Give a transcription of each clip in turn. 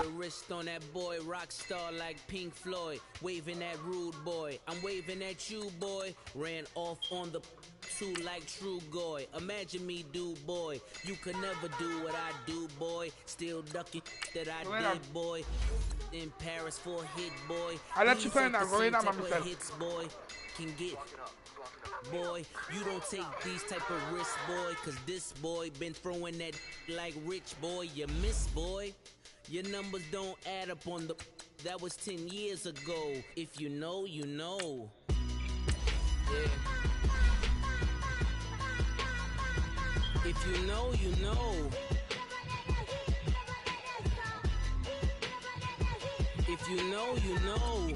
the wrist on that boy, rock star like Pink Floyd. Waving at rude boy, I'm waving at you, boy. Ran off on the two like True Goy. Imagine me, do boy. You could never do what I do, boy. Still ducking that I did, boy. In Paris for a hit, boy. Allora ci fai una hits, boy. Can get. Boy, you don't take these type of risks, boy. Cause this boy been throwing that like rich, boy. You miss, boy. Your numbers don't add up on the. That was 10 years ago. If you know, you know. Yeah. If you know, you know. If you know, you know.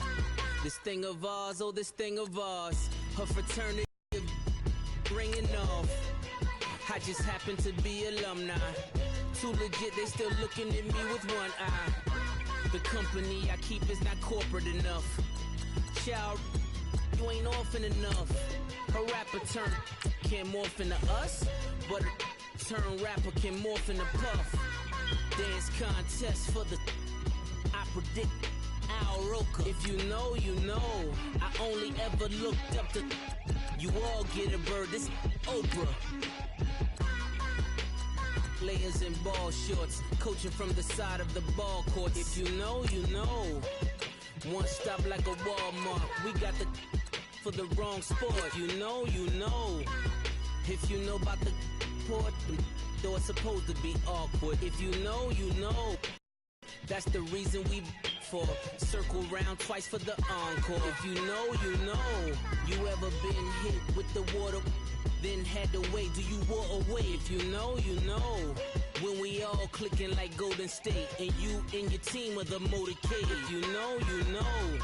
This thing of ours, oh, this thing of ours. Her fraternity ringing off. I just happen to be alumni. Too legit, they still looking at me with one eye. The company I keep is not corporate enough. Child, you ain't orphan enough. Her rapper turn can morph into us, but a turn rapper can morph into Puff. Dance contest for the I predict Al Roker. If you know, you know. I only ever looked up to. You all get a bird. This Oprah. Players in ball shorts, coaching from the side of the ball court. If you know, you know. One stop like a Walmart. We got the for the wrong sport. If you know, you know. If you know about the port, though it's supposed to be awkward. If you know, you know. That's the reason we for circle round twice for the encore. If you know, you know. You ever been hit with the water, then had to wait? Do you walk away? If you know, you know. When we all clicking like Golden State, and you and your team are the motorcade. If you know, you know.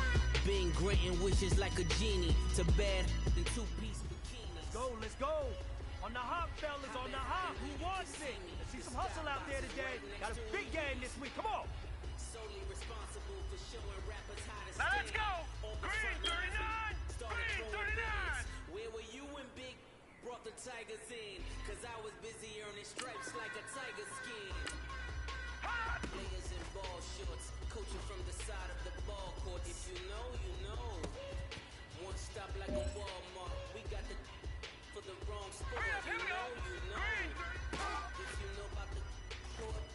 Been granting wishes like a genie to bad in two-piece bikinis. Let's go. On the hop, fellas, on the hop. Who wants it? Let's see some hustle out there today. Got a big game this week. Come on. Solely responsible for showing rappers how to now let's go. Green 39. Green 39. Where were you when Big brought the Tigers in? Cause I was busy earning stripes like a tiger skin. Players in ball shorts, coaching from the side of the ball court. If you know, you know. One stop like a Walmart. We got the for the wrong sport. If you know, you know. If you know about the court,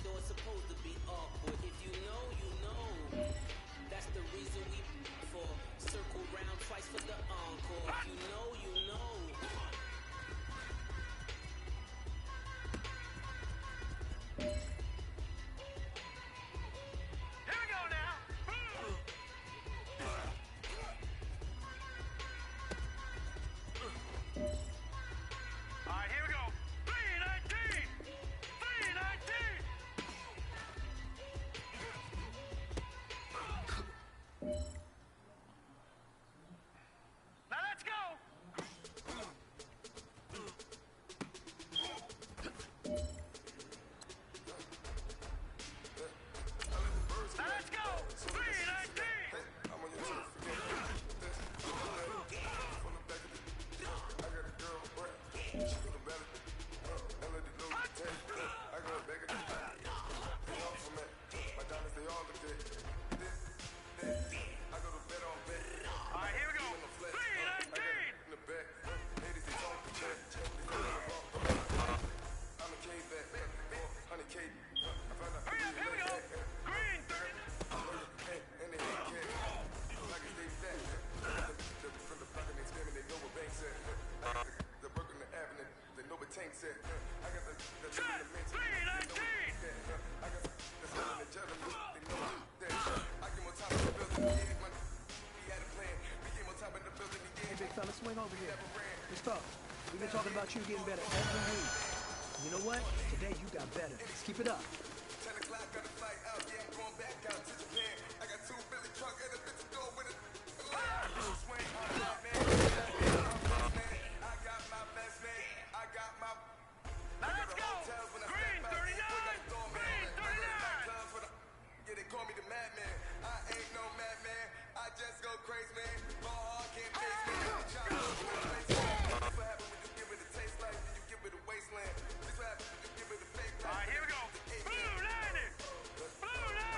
though it's supposed to be awkward. If you know, you know. That's the reason we for circle round twice for the encore. If you know, you know. Here we go now. All right, here we go. 319. 319. Now let's go. Now let's go. 319. All right, here we go. 319. Hurry up, here we go. Green 39. Shot 319. Hey, big fella, swing over here. Let's talk. We've been talking about you getting better every week. You know what? Today you got better. Let's keep it up. 10 o'clock, got a flight out. Yeah, I'm going back out to Japan. I got 2 Billy truck and a bitch to go with it. Swing hard, man. I got my best man. I got my. Now let's go. Green 39. Green 39. Yeah, they call me the madman. I ain't no madman. I just go crazy, man. Ball hard, can't face me. This what happen when you give it a taste like you give it a wasteland. This what happen when you give it a fake. All right, here we go. Blue landed. Blue landed.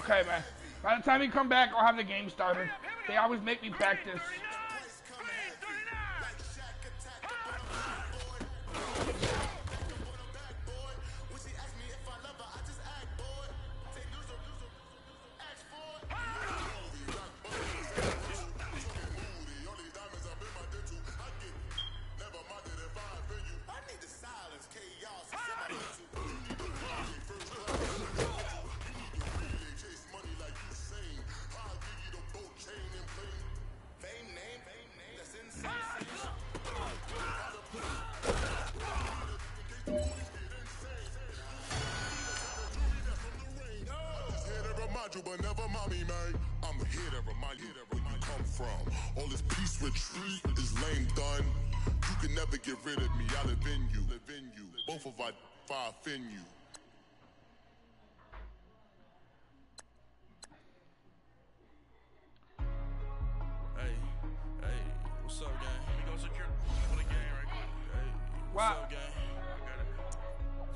Okay, man. By the time you come back, I'll have the game started. They always make me practice. But never mommy, man. I'm here to remind you where you come from. All this peace retreat is lame done. You can never get rid of me. I live in you. Both of our fire fin you. Hey, what's up, gang? Let me go secure for the game right quick. Hey, what's up, gang?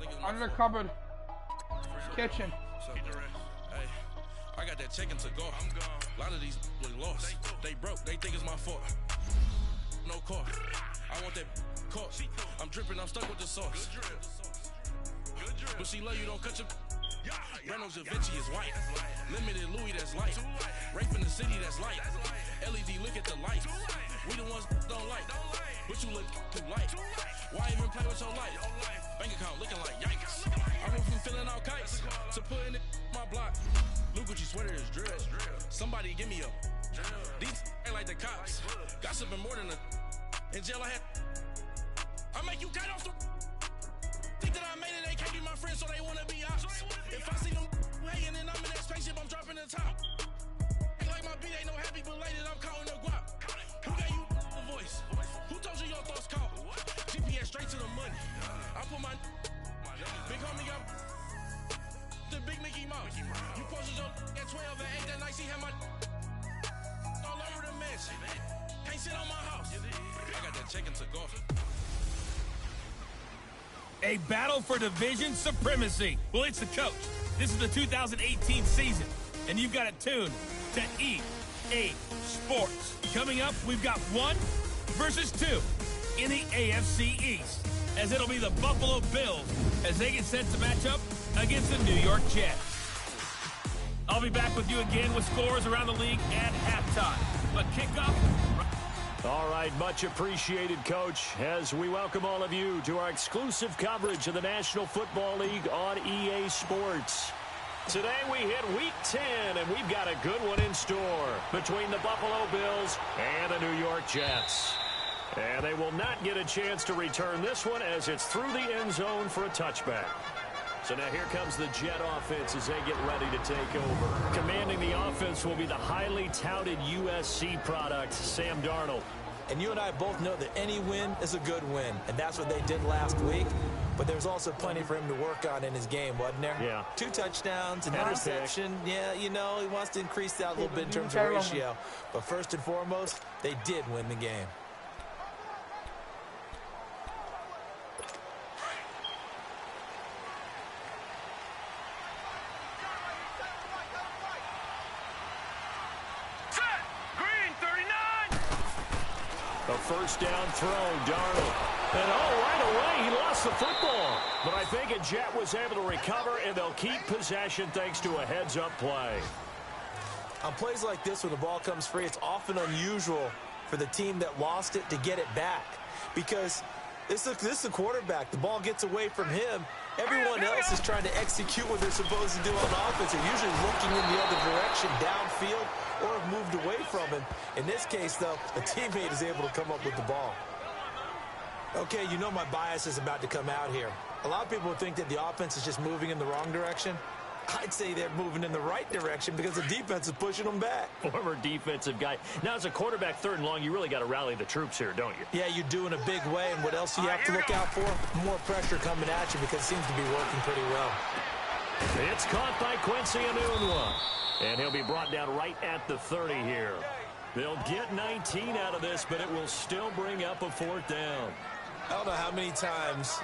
I got it. Under the cupboard. Kitchen. What's up, hey, I got that chicken to go. I'm gone. A lot of these look lost. They broke. They think it's my fault. No car. I want that caught. I'm dripping. I'm stuck with the sauce. Good drip. But she love you. Don't cut your. Reynolds Da Vinci is white. Limited Louis, that's light. Rape in the city, that's light. LED, look at the light. We the ones don't like. But you look too light. Why even play with your life? Bank account looking like yikes. I went from filling out kites to putting it in my block. Blue Gucci sweater is drill. Somebody give me a. These ain't like the cops. Gossiping more than a. In jail I had. I make you cut off the. Think that I made it, they can't be my friends, so they wanna be ops. If I see them hating and I'm in that spaceship, I'm dropping the top. Ain't like my beat ain't no happy belated, I'm counting the guap. Who gave you the voice? Who told you your thoughts count? GPS straight to the money. I put my big homie got the big Mickey Mouse. You posted your at 12 and 8 that night, she had my all over the mansion. Can't sit on my house. I got that chicken to go. A battle for division supremacy. Well, it's the coach. This is the 2018 season, and you've got it tuned to EA Sports. Coming up, we've got 1 versus 2 in the AFC East, as it'll be the Buffalo Bills as they get set to match up against the New York Jets. I'll be back with you again with scores around the league at halftime. But kickoff. All right, much appreciated, Coach, as we welcome all of you to our exclusive coverage of the National Football League on EA Sports. Today we hit Week 10, and we've got a good one in store between the Buffalo Bills and the New York Jets. And they will not get a chance to return this one as it's through the end zone for a touchback. So now here comes the Jet offense as they get ready to take over. Commanding the offense will be the highly touted USC product, Sam Darnold. And you and I both know that any win is a good win, and that's what they did last week. But there's also plenty for him to work on in his game, wasn't there? Yeah. 2 touchdowns, an interception. Yeah, you know, he wants to increase that a little bit in terms of ratio. But first and foremost, they did win the game. A first down throw, Darnold. And right away, he lost the football. But I think a Jet was able to recover, and they'll keep possession thanks to a heads-up play. On plays like this, when the ball comes free, it's often unusual for the team that lost it to get it back. Because this is the quarterback. The ball gets away from him. Everyone else is trying to execute what they're supposed to do on offense. They're usually looking in the other direction, downfield, or have moved away from him. In this case, though, a teammate is able to come up with the ball. Okay, you know my bias is about to come out here. A lot of people think that the offense is just moving in the wrong direction. I'd say they're moving in the right direction because the defense is pushing them back. Former defensive guy. Now, as a quarterback, 3rd and long, you really got to rally the troops here, don't you? Yeah, you do in a big way. And what else do you have to look out for? More pressure coming at you because it seems to be working pretty well. It's caught by Quincy Enunwa. And he'll be brought down right at the 30 here. They'll get 19 out of this, but it will still bring up a 4th down. I don't know how many times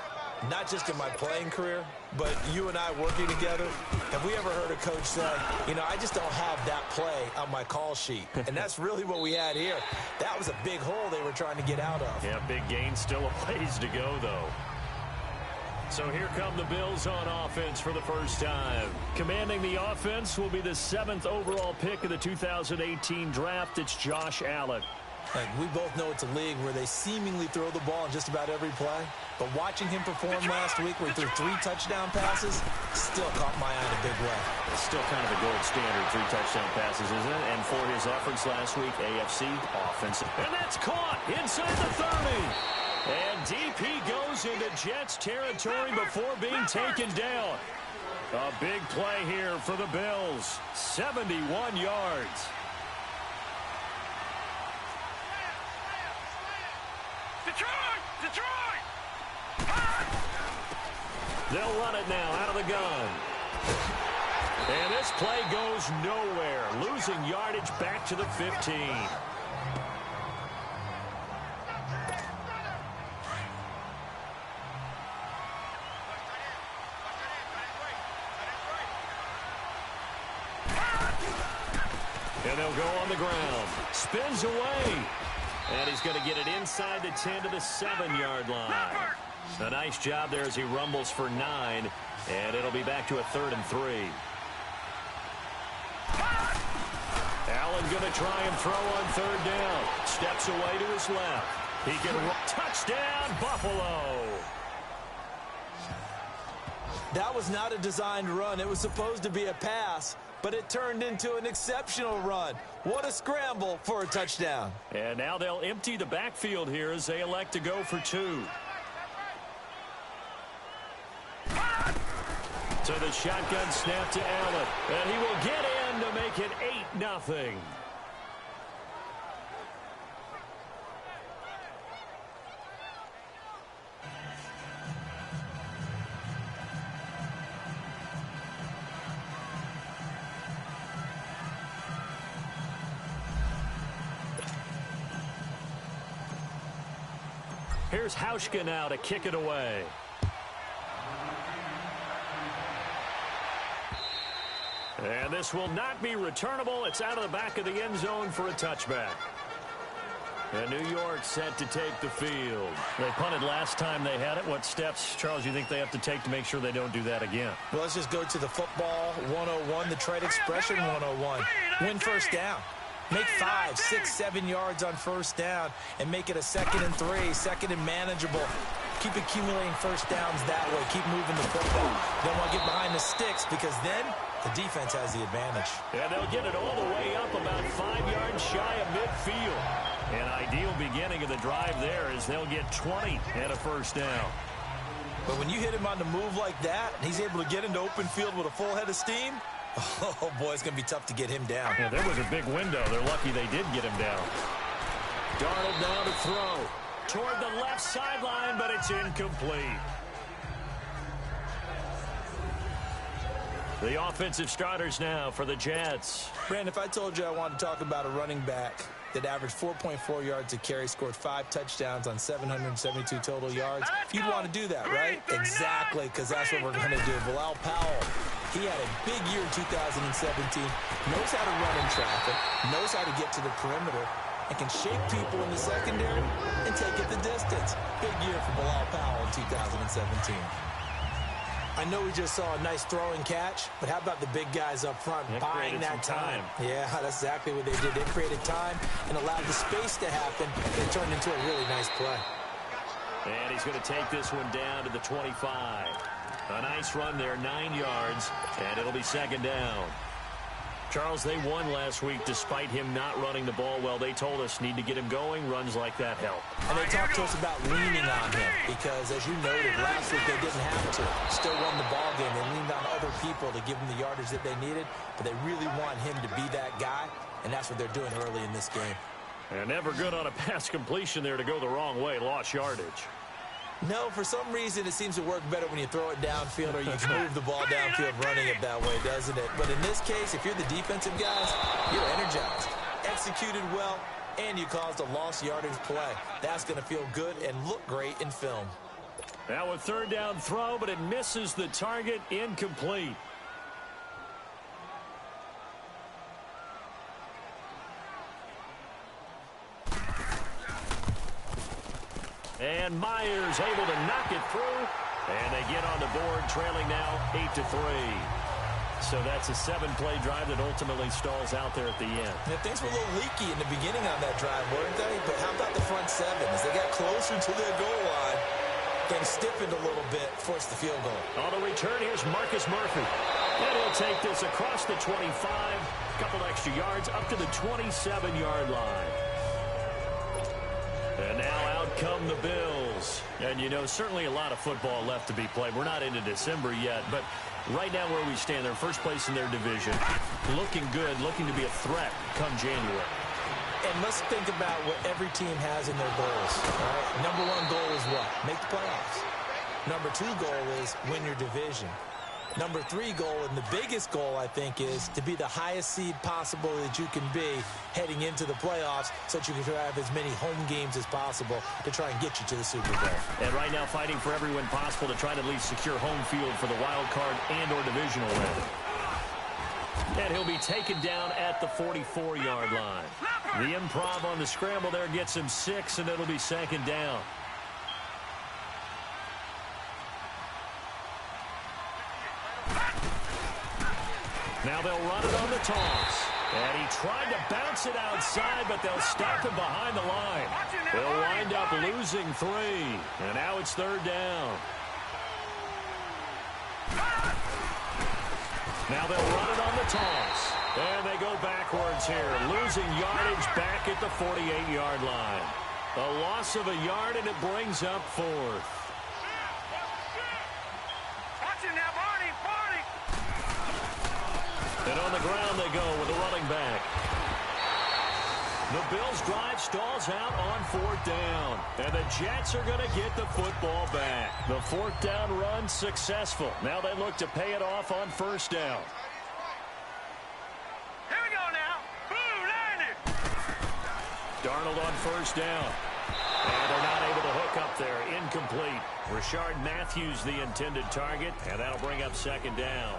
not just in my playing career, but you and I working together, have we ever heard a coach say, you know, I just don't have that play on my call sheet? And that's really what we had here. That was a big hole they were trying to get out of. Yeah, big gain, still a ways to go, though. So here come the Bills on offense for the first time. Commanding the offense will be the 7th overall pick of the 2018 draft. It's Josh Allen. And we both know it's a league where they seemingly throw the ball in just about every play. But watching him perform last week where he threw 3 touchdown passes still caught my eye in a big way. It's still kind of the gold standard, 3 touchdown passes, isn't it? And for his efforts last week, AFC offensive. And that's caught inside the 30. And DP goes into Jets territory before being taken down. A big play here for the Bills. 71 yards. Detroit! They'll run it now out of the gun. And this play goes nowhere. Losing yardage back to the 15. And they'll go on the ground. Spins away. And he's going to get it inside the 10 to the 7-yard line. A nice job there as he rumbles for 9. And it'll be back to a 3rd and 3. Allen going to try and throw on 3rd down. Steps away to his left. He can run. Touchdown, Buffalo. That was not a designed run. It was supposed to be a pass, but it turned into an exceptional run. What a scramble for a touchdown. And now they'll empty the backfield here as they elect to go for 2. So the shotgun snap to Allen. And he will get in to make it 8-0. Here's Hauschka now to kick it away. And this will not be returnable. It's out of the back of the end zone for a touchback. And New York set to take the field. They punted last time they had it. What steps, Charles, you think they have to take to make sure they don't do that again? Well, let's just go to the football 101, the trade expression 101. Win first down. Make 5, 6, 7 yards on first down and make it a 2nd and 3, 2nd and manageable. Keep accumulating first downs that way. Keep moving the football. Don't want to get behind the sticks because then the defense has the advantage. And they'll get it all the way up about 5 yards shy of midfield. An ideal beginning of the drive there is they'll get 20 and a first down. But when you hit him on the move like that, and he's able to get into open field with a full head of steam, oh, boy, it's going to be tough to get him down. Yeah, there was a big window. They're lucky they did get him down. Darnold now to throw. Toward the left sideline, but it's incomplete. The offensive starters now for the Jets. Brandon, if I told you I wanted to talk about a running back that averaged 4.4 yards a carry, scored 5 touchdowns on 772 total yards, you'd want to do that, right? Exactly, because that's what we're going to do. Bilal Powell, he had a big year in 2017, knows how to run in traffic, knows how to get to the perimeter, and can shake people in the secondary and take it the distance. Big year for Bilal Powell in 2017. I know we just saw a nice throwing catch, but how about the big guys up front buying that time? Yeah, that's exactly what they did. They created time and allowed the space to happen. It turned into a really nice play. And he's going to take this one down to the 25. A nice run there, 9 yards, and it'll be 2nd down. Charles, they won last week despite him not running the ball well. They told us need to get him going. Runs like that help. And they talked to us about leaning on him because, as you noted, last week they didn't have to. Still won the ball game. They leaned on other people to give them the yardage that they needed, but they really want him to be that guy, and that's what they're doing early in this game. And never good on a pass completion there to go the wrong way. Lost yardage. No, for some reason it seems to work better when you throw it downfield or you can move the ball downfield running it that way, doesn't it? But in this case, if you're the defensive guys, you're energized, executed well, and you caused a lost yardage play. That's going to feel good and look great in film. Now a third down throw, but it misses the target, incomplete. And Myers able to knock it through. And they get on the board, trailing now 8-3. So that's a 7-play drive that ultimately stalls out there at the end. Yeah, things were a little leaky in the beginning on that drive, weren't they? But how about the front seven? As they got closer to their goal line, getting stiffened a little bit, forced the field goal. On the return, here's Marcus Murphy. And he'll take this across the 25, a couple extra yards, up to the 27-yard line. And now out come the Bills. And, you know, certainly a lot of football left to be played. We're not into December yet, but right now where we stand, they're first place in their division. Looking good, looking to be a threat come January. And let's think about what every team has in their goals. Right? Number one goal is what? Make the playoffs. Number two goal is win your division. Number three goal, and the biggest goal, I think, is to be the highest seed possible that you can be heading into the playoffs so that you can have as many home games as possible to try and get you to the Super Bowl. And right now fighting for every win possible to try to at least secure home field for the wild card and or divisional win. And he'll be taken down at the 44-yard line. The improv on the scramble there gets him 6, and it'll be second down. Now they'll run it on the toss. And he tried to bounce it outside, but they'll stop him behind the line. They'll wind up losing 3. And now it's third down. Now they'll run it on the toss. And they go backwards here, losing yardage back at the 48-yard line. A loss of a yard, and it brings up 4th. And on the ground they go with a running back. The Bills' drive stalls out on 4th down. And the Jets are going to get the football back. The 4th down run successful. Now they look to pay it off on 1st down. Here we go now. Boom, landed. Darnold on 1st down. And they're not able to hook up there. Incomplete. Rashard Matthews the intended target. And that'll bring up 2nd down.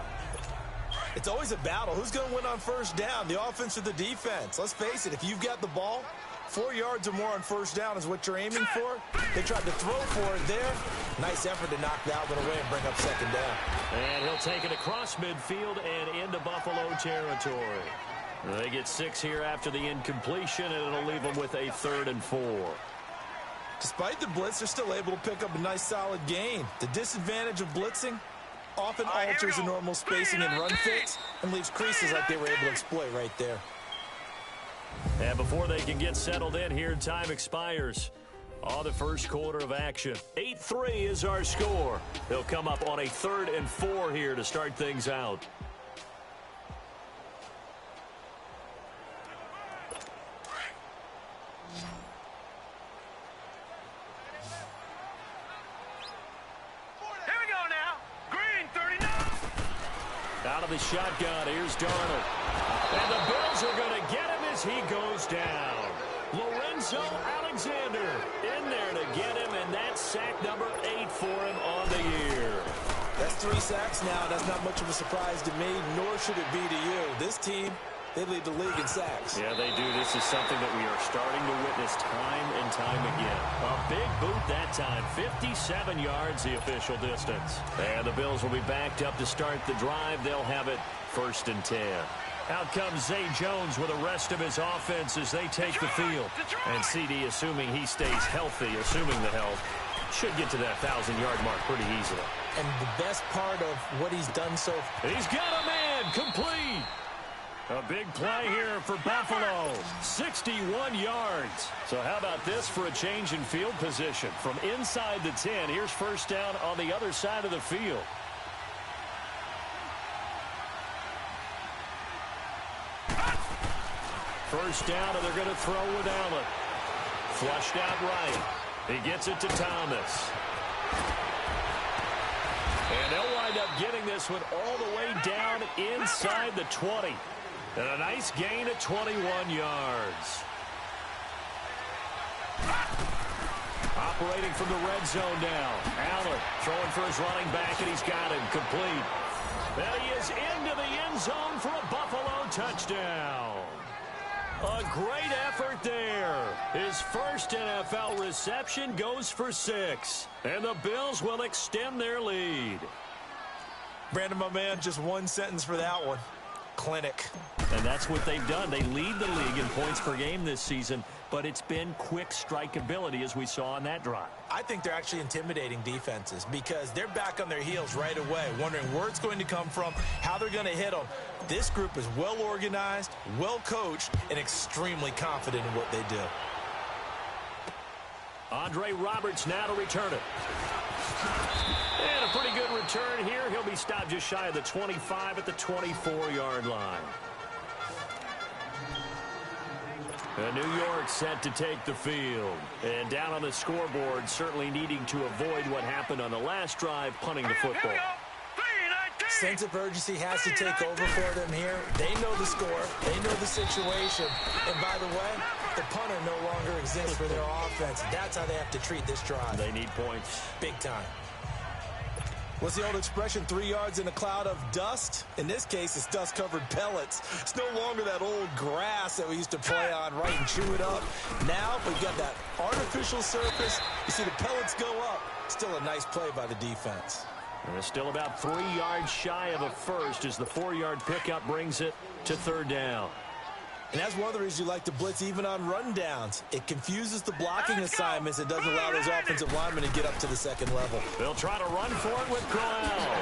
It's always a battle. Who's going to win on 1st down, the offense or the defense? Let's face it, if you've got the ball, 4 yards or more on 1st down is what you're aiming for. They tried to throw for it there. Nice effort to knock that one away and bring up 2nd down. And he'll take it across midfield and into Buffalo territory. They get 6 here after the incompletion, and it'll leave them with a 3rd and 4. Despite the blitz, they're still able to pick up a nice solid gain. The disadvantage of blitzing often alters the normal spacing and run fits and leaves creases like they were able to exploit right there. And before they can get settled in here, time expires on the first quarter of action. 8-3 is our score. They'll come up on a 3rd and 4 here to start things out. Out of the shotgun, here's Darnold. And the Bills are going to get him as he goes down. Lorenzo Alexander in there to get him, and that's sack number 8 for him on the year. That's 3 sacks now. That's not much of a surprise to me, nor should it be to you. This team, they lead the league in sacks. Yeah, they do. This is something that we are starting to witness time and time again. A big boot that time. 57 yards, the official distance. And the Bills will be backed up to start the drive. They'll have it 1st and 10. Out comes Zay Jones with the rest of his offense as they take the field. And CD, assuming he stays healthy, assuming the health, should get to that 1,000-yard mark pretty easily. And the best part of what he's done so far. He's got a man complete. A big play here for Buffalo. 61 yards. So how about this for a change in field position? From inside the 10, here's 1st down on the other side of the field. First down, and they're going to throw with Allen. Flushed out right. He gets it to Thomas. And they'll wind up getting this one all the way down inside the 20. And a nice gain of 21 yards. operating from the red zone now. Allen throwing for his running back, and he's got him complete. And he is into the end zone for a Buffalo touchdown. A great effort there. His first NFL reception goes for 6. And the Bills will extend their lead. Brandon, my man, just one sentence for that one. Clinic. And that's what they've done. They lead the league in points per game this season, but it's been quick strikeability as we saw on that drive. I think they're actually intimidating defenses because they're back on their heels right away, wondering where it's going to come from, how they're going to hit them. This group is well organized, well coached, and extremely confident in what they do. Andre Roberts now to return it. And a pretty good return here. He'll be stopped just shy of the 25 at the 24-yard line. And New York set to take the field. And down on the scoreboard, certainly needing to avoid what happened on the last drive, punting the football. Sense of urgency has to take over for them here. They know the score. They know the situation. And by the way, the punter no longer exists for their offense. That's how they have to treat this drive. They need points. Big time. What's the old expression, 3 yards in a cloud of dust? In this case, it's dust-covered pellets. It's no longer that old grass that we used to play on, right, and chew it up. Now, we've got that artificial surface. You see the pellets go up. Still a nice play by the defense. And it's still about 3 yards shy of a first as the 4-yard pickup brings it to 3rd down. And that's one of the reasons you like to blitz even on rundowns. It confuses the blocking assignments. It doesn't allow those offensive linemen to get up to the second level. They'll try to run for it with Crowell.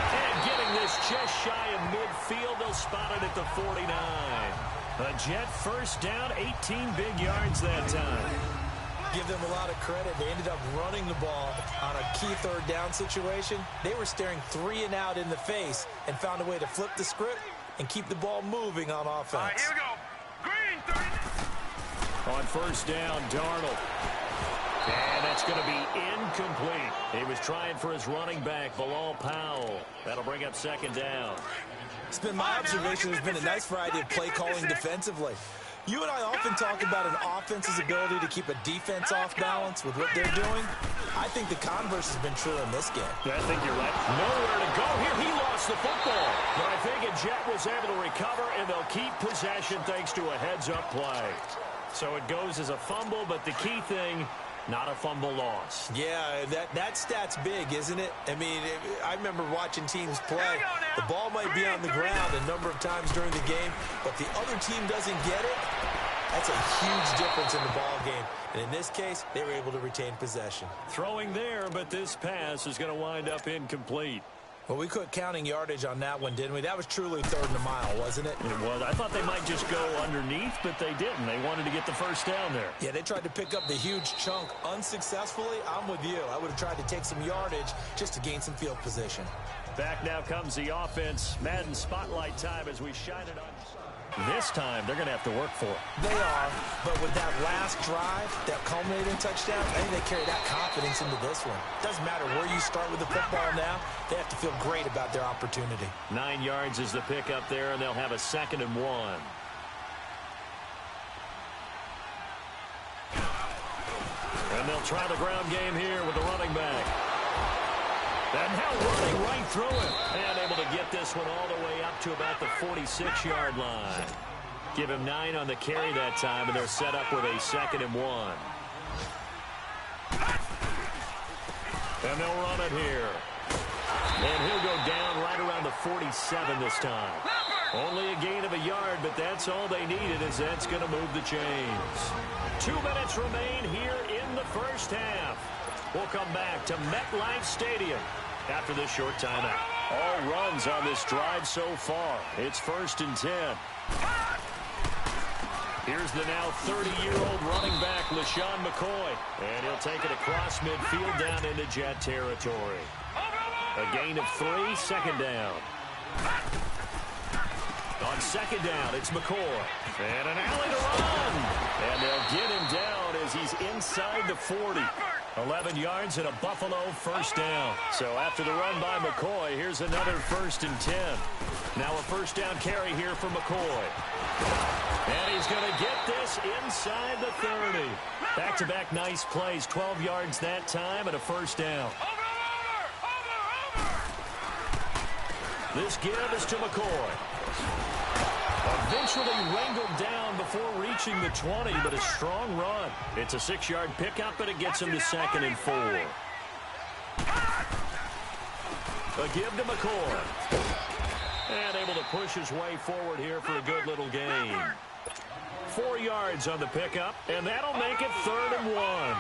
And getting this just shy of midfield, they'll spot it at the 49. A Jet first down, 18 big yards that time. Give them a lot of credit. They ended up running the ball on a key 3rd down situation. They were staring 3 and out in the face and found a way to flip the script and keep the ball moving on offense. Here we go. Green 30. On 1st down, Darnold. And that's going to be incomplete. He was trying for his running back, Bilal Powell. That'll bring up 2nd down. It's been my observation. There's been a nice variety of play calling defensively. You and I often talk about an offense's ability to keep a defense off balance with what they're doing. I think the converse has been true in this game. I think you're right. Nowhere to go here. He lost the football. But I think a Jet was able to recover, and they'll keep possession thanks to a heads-up play. So it goes as a fumble, but the key thing, not a fumble loss. Yeah, that stat's big, isn't it? I mean, I remember watching teams play. The ball might be on the ground a number of times during the game, but the other team doesn't get it. That's a huge difference in the ball game. And in this case, they were able to retain possession. Throwing there, but this pass is going to wind up incomplete. Well, we quit counting yardage on that one, didn't we? That was truly 3rd and a mile, wasn't it? It was. I thought they might just go underneath, but they didn't. They wanted to get the first down there. Yeah, they tried to pick up the huge chunk unsuccessfully. I'm with you. I would have tried to take some yardage just to gain some field position. Back now comes the offense. Madden spotlight time as we shine it on. This time, they're going to have to work for it. They are, but with that last drive, that culminating touchdown, I think they carry that confidence into this one. Doesn't matter where you start with the football now, they have to feel great about their opportunity. 9 yards is the pickup there, and they'll have a 2nd and 1. And they'll try the ground game here with the running back. And now running right through it. And able to get this one all the way up to about the 46-yard line. Give him 9 on the carry that time, and they're set up with a 2nd and 1. And they'll run it here. And he'll go down right around the 47 this time. Only a gain of a yard, but that's all they needed, as that's going to move the chains. 2 minutes remain here in the first half. We'll come back to MetLife Stadium after this short timeout. All runs on this drive so far. It's 1st and 10. Here's the now 30-year-old running back, LaShawn McCoy. And he'll take it across midfield down into Jet territory. A gain of 3, 2nd down. On 2nd down, it's McCoy. And an alley to run. And they'll get him down as he's inside the 40. 11 yards and a Buffalo first down. So after the run by McCoy, here's another 1st and 10. Now a first down carry here for McCoy. And he's going to get this inside the 30. Back-to-back nice plays, 12 yards that time and a first down. This give is to McCoy. Eventually wrangled down before reaching the 20, but a strong run. It's a 6-yard pickup, but it gets him to 2nd and 4. A give to McCoy. And able to push his way forward here for a good little gain. 4 yards on the pickup, and that'll make it 3rd and 1.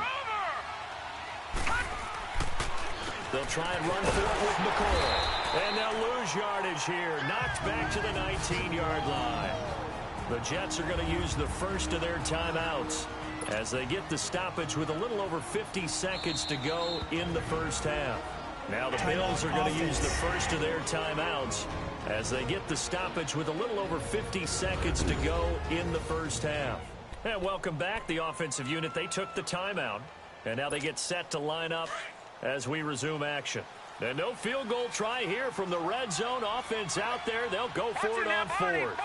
They'll try and run for it with McCoy. And they'll lose yardage here. Knocked back to the 19-yard line. The Jets are going to use the first of their timeouts as they get the stoppage with a little over 50 seconds to go in the first half. Now the Bills are going to use the first of their timeouts as they get the stoppage with a little over 50 seconds to go in the first half. And welcome back, the offensive unit. They took the timeout, and now they get set to line up as we resume action. And no field goal try here from the red zone offense out there. They'll go for it on 4th.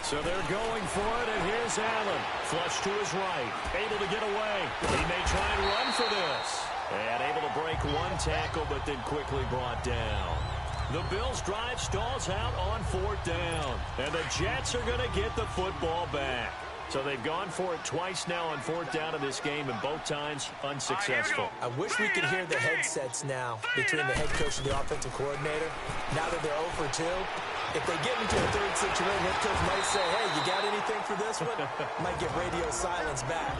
So they're going for it, and here's Allen. Flush to his right. Able to get away. He may try and run for this. And able to break one tackle, but then quickly brought down. The Bills drive stalls out on 4th down. And the Jets are going to get the football back. So they've gone for it twice now on 4th down in this game, and both times unsuccessful. I wish we could hear the headsets now between the head coach and the offensive coordinator. Now that they're 0 for 2, if they get into a third situation, head coach might say, hey, you got anything for this one? Might get radio silence back.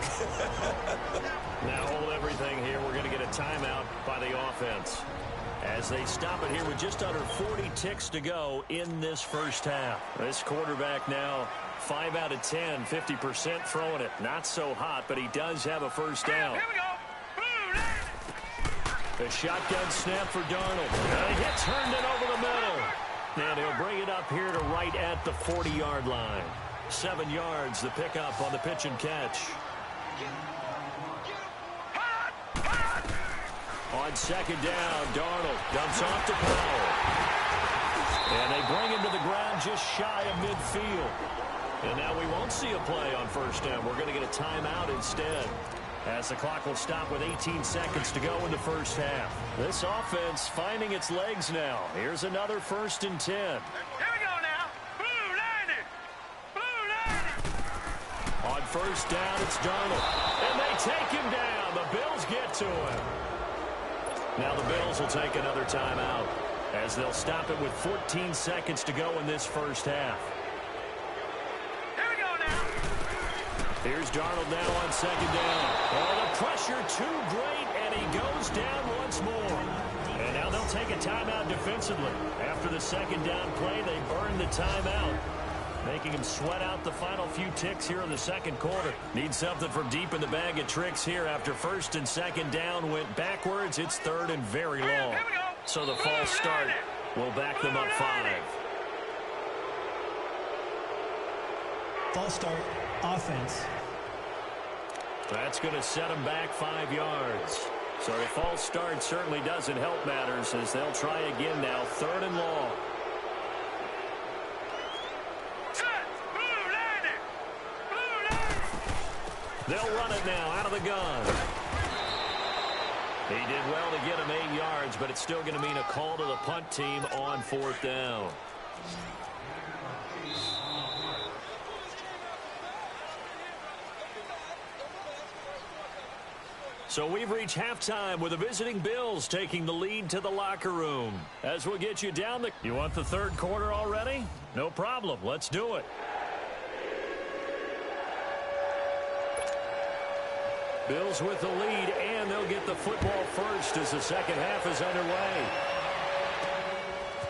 Now hold everything here. We're going to get a timeout by the offense as they stop it here with just under 40 ticks to go in this first half. This quarterback now 5 out of 10, 50% throwing it. Not so hot, but he does have a first down. The shotgun snap for Darnold. He gets Herndon over the middle. And he'll bring it up here to right at the 40-yard line. 7 yards, the pickup on the pitch and catch. On 2nd down, Darnold dumps off to Powell. And they bring him to the ground just shy of midfield. And now we won't see a play on 1st down. We're going to get a timeout instead, as the clock will stop with 18 seconds to go in the first half. This offense finding its legs now. Here's another 1st and 10. Here we go now. Blue 90. Blue 90. On 1st down, it's Darnold. And they take him down. The Bills get to him. Now the Bills will take another timeout as they'll stop it with 14 seconds to go in this first half. Here's Darnold now on 2nd down. Oh, the pressure too great, and he goes down once more. And now they'll take a timeout defensively. After the 2nd down play, they burn the timeout, making him sweat out the final few ticks here in the 2nd quarter. Need something from deep in the bag of tricks here. After 1st and 2nd down went backwards, it's 3rd and very long. So the false start will back them up 5. False start. Offense. That's going to set them back 5 yards. So the false start certainly doesn't help matters as they'll try again now. 3rd and long. They'll run it now out of the gun. He did well to get him 8 yards, but it's still going to mean a call to the punt team on 4th down. So we've reached halftime with the visiting Bills taking the lead to the locker room. As we'll get you down the... You want the 3rd quarter already? No problem. Let's do it. Bills with the lead, and they'll get the football first as the 2nd half is underway.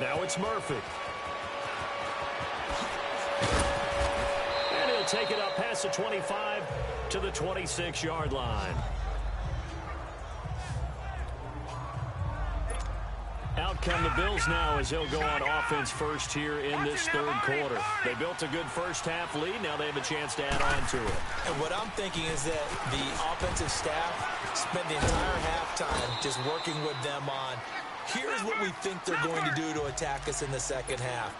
Now it's Murphy. And he'll take it up past the 25 to the 26-yard line. Out come the Bills now as they'll go on offense first here in this 3rd quarter. They built a good first half lead. Now they have a chance to add on to it. And what I'm thinking is that the offensive staff spent the entire halftime just working with them on, here's what we think they're going to do to attack us in the 2nd half.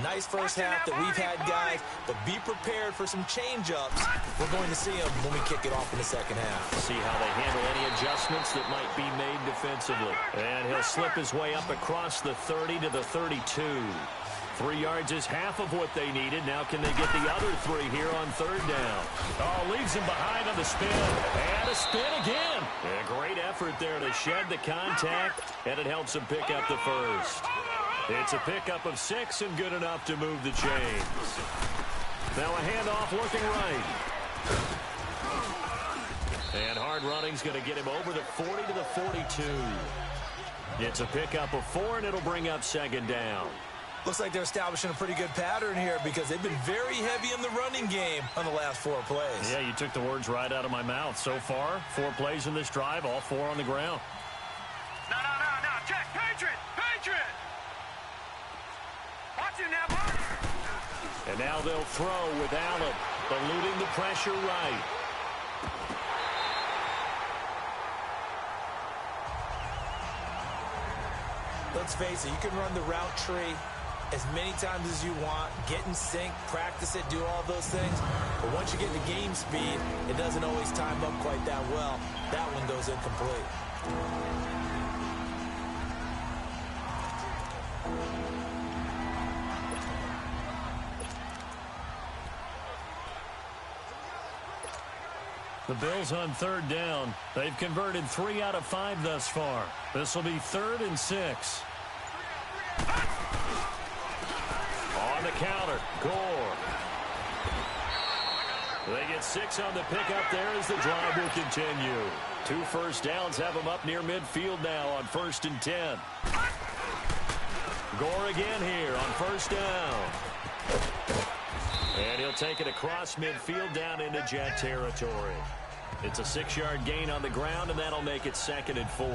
Nice first half that we've had, guys, but be prepared for some change-ups. We're going to see them when we kick it off in the second half. See how they handle any adjustments that might be made defensively. And he'll slip his way up across the 30 to the 32. 3 yards is half of what they needed. Now can they get the other 3 here on third down? Oh, leaves him behind on the spin. And a spin again. A great effort there to shed the contact, and it helps him pick up the first. It's a pickup of 6 and good enough to move the chains. Now a handoff looking right. And hard running's going to get him over the 40 to the 42. It's a pickup of 4, and it'll bring up second down. Looks like they're establishing a pretty good pattern here because they've been very heavy in the running game on the last 4 plays. Yeah, you took the words right out of my mouth. So far, 4 plays in this drive, all 4 on the ground. No. Check. Patriot. Watch him now, boy. And now they'll throw with Allen, eluding the pressure right. Let's face it, you can run the route tree as many times as you want, get in sync, practice it, do all those things. But once you get to game speed, it doesn't always time up quite that well. That one goes incomplete. The Bills on third down. They've converted 3 out of 5 thus far. This will be 3rd and 6. On the counter, Gore. They get 6 on the pickup there as the drive will continue. 2 first downs have them up near midfield now on 1st and 10. Gore again here on first down. And he'll take it across midfield down into Jet territory. It's a 6-yard gain on the ground, and that'll make it 2nd and 4.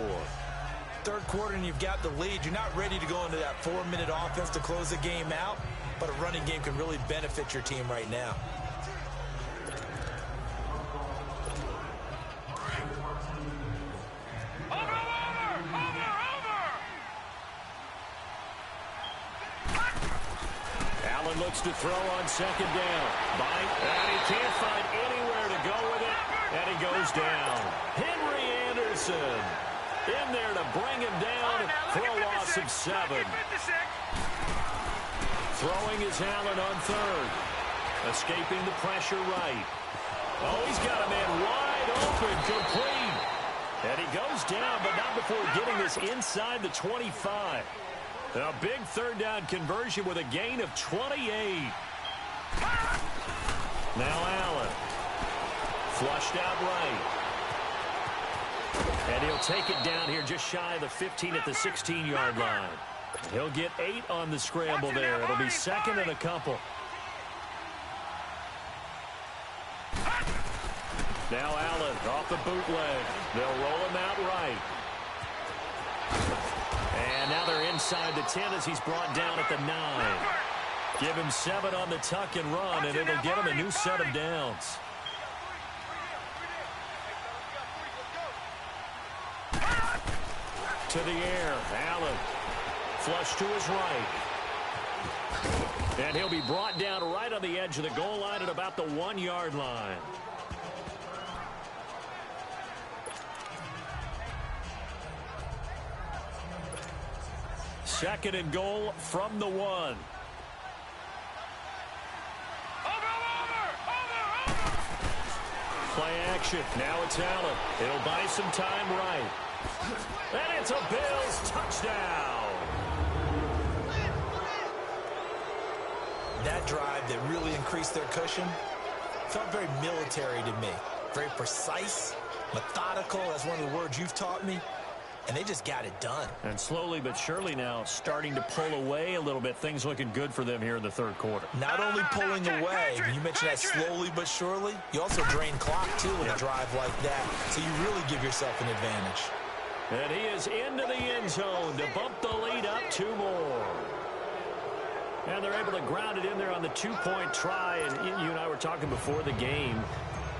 Third quarter, and you've got the lead. You're not ready to go into that 4-minute offense to close the game out, but a running game can really benefit your team right now. Looks to throw on second down. And he can't find anywhere to go with it. And he goes down. Henry Anderson in there to bring him down for a loss of 7. Throwing is Allen on third. Escaping the pressure right. Oh, he's got a man wide open, complete. And he goes down, but not before getting this inside the 25. A big third down conversion with a gain of 28. Now Allen. Flushed out right. And he'll take it down here just shy of the 15 at the 16-yard line. He'll get 8 on the scramble there. It'll be 2nd and a couple. Now Allen off the bootleg. They'll roll him out right. And now they're inside the 10 as he's brought down at the 9. Give him 7 on the tuck and run, and it'll get him a new set of downs. To the air, Allen. Flush to his right. And he'll be brought down right on the edge of the goal line at about the 1-yard line. Second and goal from the 1. Play action. Now it's Allen. It'll buy some time right. And it's a Bills touchdown. That drive that really increased their cushion felt very military to me. Very precise, methodical. That's one of the words you've taught me. And they just got it done. And slowly but surely now starting to pull away a little bit. Things looking good for them here in the third quarter. Not only pulling away, you mentioned that slowly but surely, you also drain clock, too, with a drive like that. So you really give yourself an advantage. And he is into the end zone to bump the lead up 2 more. And they're able to ground it in there on the 2-point try. And you and I were talking before the game.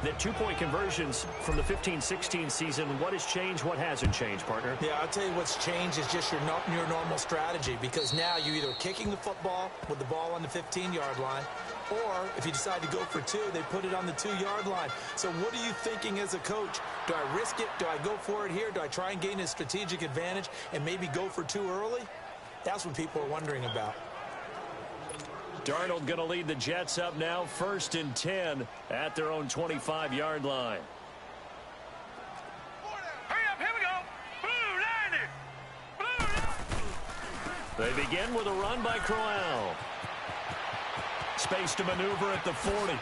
that two-point conversions from the 15-16 season, what has changed, what hasn't changed, partner? Yeah, I'll tell you what's changed is just your normal strategy, because now you're either kicking the football with the ball on the 15-yard line, or if you decide to go for two, they put it on the 2-yard line. So what are you thinking as a coach? Do I risk it? Do I go for it here? Do I try and gain a strategic advantage and maybe go for two early? That's what people are wondering about. Darnold going to lead the Jets up now, 1st and 10 at their own 25-yard line. Hurry up, here we go. They begin with a run by Crowell. Space to maneuver at the 40.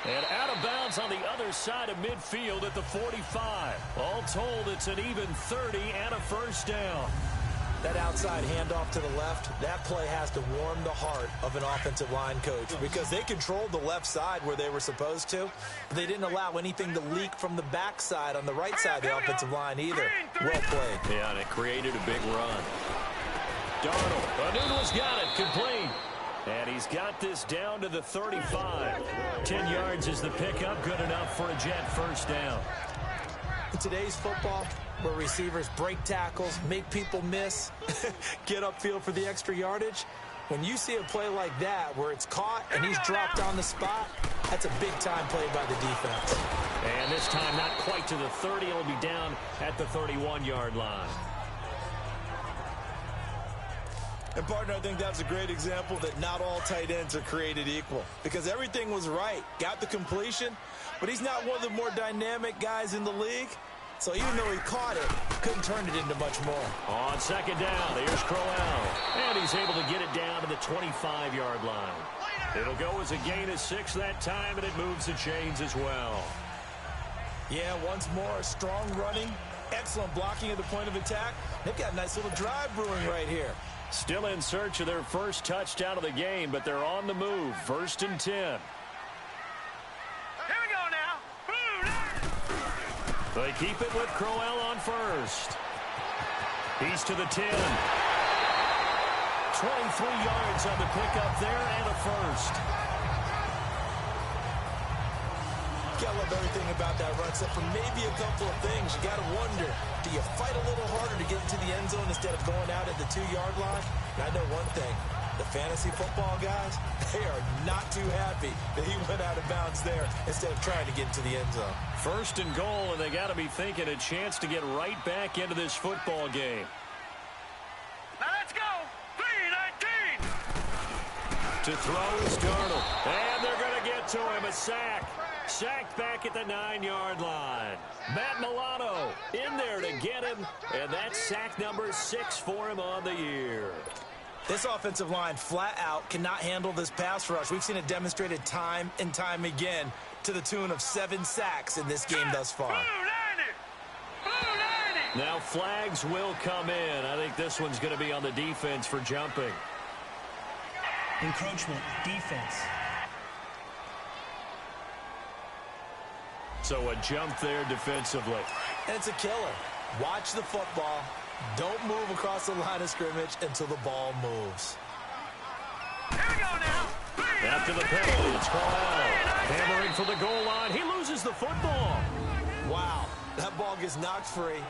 And out of bounds on the other side of midfield at the 45. All told, it's an even 30 and a first down. That outside handoff to the left, that play has to warm the heart of an offensive line coach, because they controlled the left side where they were supposed to. But they didn't allow anything to leak from the backside on the right side of the offensive line either. Well played. Yeah, and it created a big run. Darnold, Anuno's got it, complete. And he's got this down to the 35. 10 yards is the pickup, good enough for a Jet first down. In today's football, where receivers break tackles, make people miss, get upfield for the extra yardage, when you see a play like that where it's caught and he's dropped on the spot, that's a big-time play by the defense. And this time not quite to the 30. It'll be down at the 31-yard line. And, partner, I think that's a great example that not all tight ends are created equal, because everything was right. Got the completion, but he's not one of the more dynamic guys in the league. So even though he caught it, couldn't turn it into much more. On second down, here's Crowell. And he's able to get it down to the 25-yard line. It'll go as a gain of 6 that time, and it moves the chains as well. Yeah, once more, strong running, excellent blocking at the point of attack. They've got a nice little drive brewing right here. Still in search of their first touchdown of the game, but they're on the move. 1st and 10. Here we go now. They keep it with Crowell on first. He's to the 10. 23 yards on the pickup there and a first. Gotta love everything about that run, except for maybe a couple of things. You gotta wonder, do you fight a little harder to get into the end zone instead of going out at the 2-yard line? And I know one thing, the fantasy football guys, they are not too happy that he went out of bounds there instead of trying to get into the end zone. 1st and goal, and they got to be thinking a chance to get right back into this football game. Now let's go. 3-19. To throw is Darnold. And they're going to get to him. A sack. Sacked back at the 9-yard line. Matt Milano in there to get him. And that's sack number 6 for him on the year. This offensive line flat out cannot handle this pass rush. We've seen it demonstrated time and time again to the tune of 7 sacks in this game thus far. Now flags will come in. I think this one's going to be on the defense for jumping. Encroachment, defense. So a jump there defensively. And it's a killer. Watch the football. Don't move across the line of scrimmage until the ball moves. Here we go now. After the penalty, it's Crowell. Hammering for the goal line. He loses the football. Wow, that ball gets knocked free,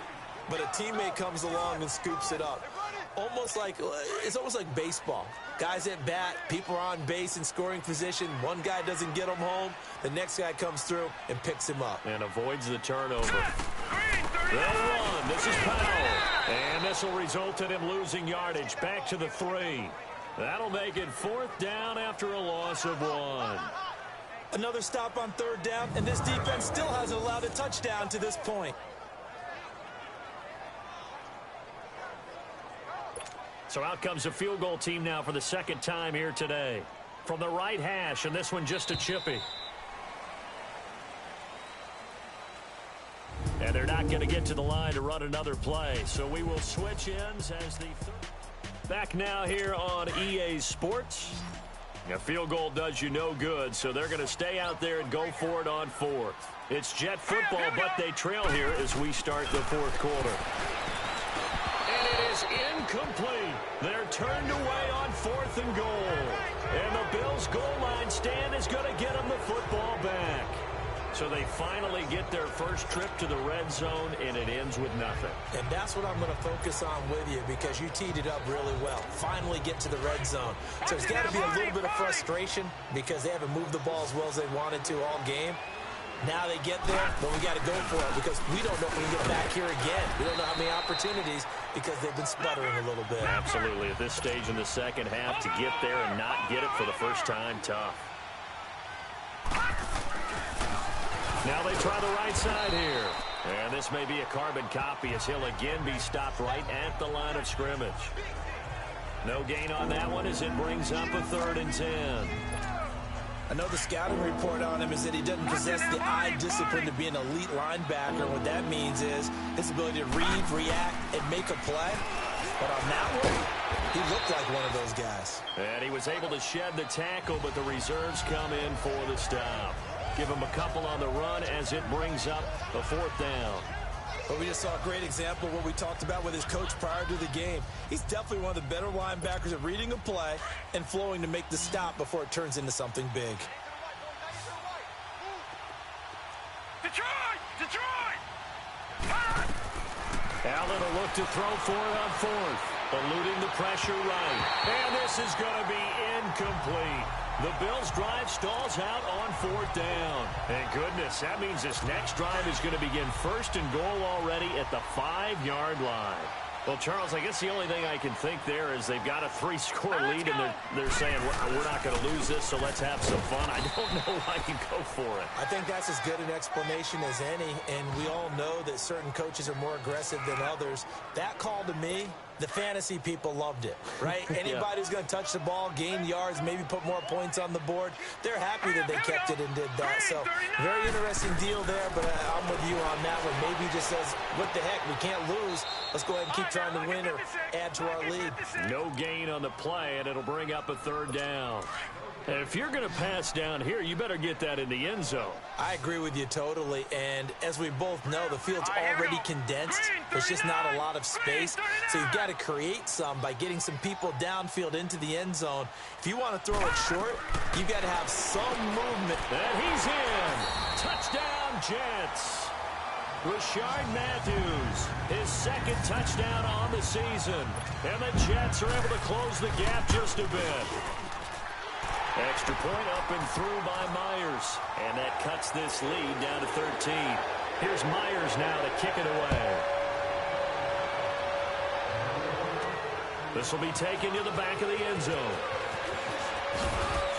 but a teammate comes along and scoops it up. It's almost like baseball. Guys at bat, people are on base in scoring position. One guy doesn't get him home. The next guy comes through and picks him up. And avoids the turnover. They'll run. This is Powell. And this will result in him losing yardage. Back to the 3. That'll make it 4th down after a loss of 1. Another stop on 3rd down, and this defense still hasn't allowed a touchdown to this point. So out comes a field goal team now for the 2nd time here today. From the right hash, and this one just a chippy. And they're not going to get to the line to run another play. So we will switch ends as the back now here on EA Sports. A field goal does you no good, so they're going to stay out there and go for it on 4th. It's Jet football, but they trail here as we start the 4th quarter. And it is incomplete. They're turned away on 4th and goal. And the Bills' goal line stand is going to get them the football back. So they finally get their first trip to the red zone, and it ends with nothing. And that's what I'm going to focus on with you because you teed it up really well. Finally get to the red zone. So there's got to be a little bit of frustration because they haven't moved the ball as well as they wanted to all game. Now they get there, but we got to go for it because we don't know if we can get back here again. We don't know how many opportunities because they've been sputtering a little bit. Absolutely. At this stage in the second half, to get there and not get it for the first time, tough. Now they try the right side here. And this may be a carbon copy as he'll again be stopped right at the line of scrimmage. No gain on that one as it brings up a 3rd and 10. I know the scouting report on him is that he doesn't possess the eye discipline to be an elite linebacker. What that means is his ability to read, react, and make a play. But on that one, he looked like one of those guys. And he was able to shed the tackle, but the reserves come in for the stop. Give him a couple on the run as it brings up a 4th down. But we just saw a great example of what we talked about with his coach prior to the game. He's definitely one of the better linebackers at reading a play and flowing to make the stop before it turns into something big. Detroit! Detroit! Allen will look to throw for it on 4th. Eluding the pressure right. And this is going to be incomplete. The Bills' drive stalls out on 4th down. Thank goodness, that means this next drive is going to begin 1st and goal already at the 5-yard line. Well, Charles, I guess the only thing I can think there is they've got a 3-score lead, and they're saying, we're not going to lose this, so let's have some fun. I don't know why you go for it. I think that's as good an explanation as any, and we all know that certain coaches are more aggressive than others. That call to me, the fantasy people loved it, right? Anybody who's going to touch the ball, gain yards, maybe put more points on the board, they're happy that they kept it and did that. So very interesting deal there, but I'm with you on that one. Maybe he just says, what the heck, we can't lose. Let's go ahead and keep trying to win or add to our lead. No gain on the play, and it'll bring up a 3rd down. And if you're going to pass down here, you better get that in the end zone. I agree with you totally, and as we both know, the field's already condensed. There's just not a lot of space, so you've got to create some by getting some people downfield into the end zone. If you want to throw it short, you've got to have some movement. And he's in. Touchdown, Jets. Rashard Matthews, his 2nd touchdown on the season. And the Jets are able to close the gap just a bit. Extra point up and through by Myers. And that cuts this lead down to 13. Here's Myers now to kick it away. This will be taken to the back of the end zone.